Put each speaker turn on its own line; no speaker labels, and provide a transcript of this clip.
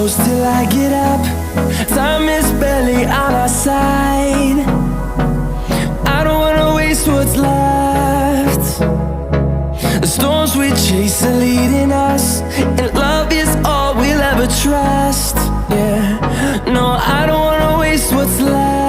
close till I get up. Time is barely on our side. I don't wanna waste what's left. The storms we chase are leading us, and love is all we'll ever trust. Yeah, no, I don't wanna waste what's left.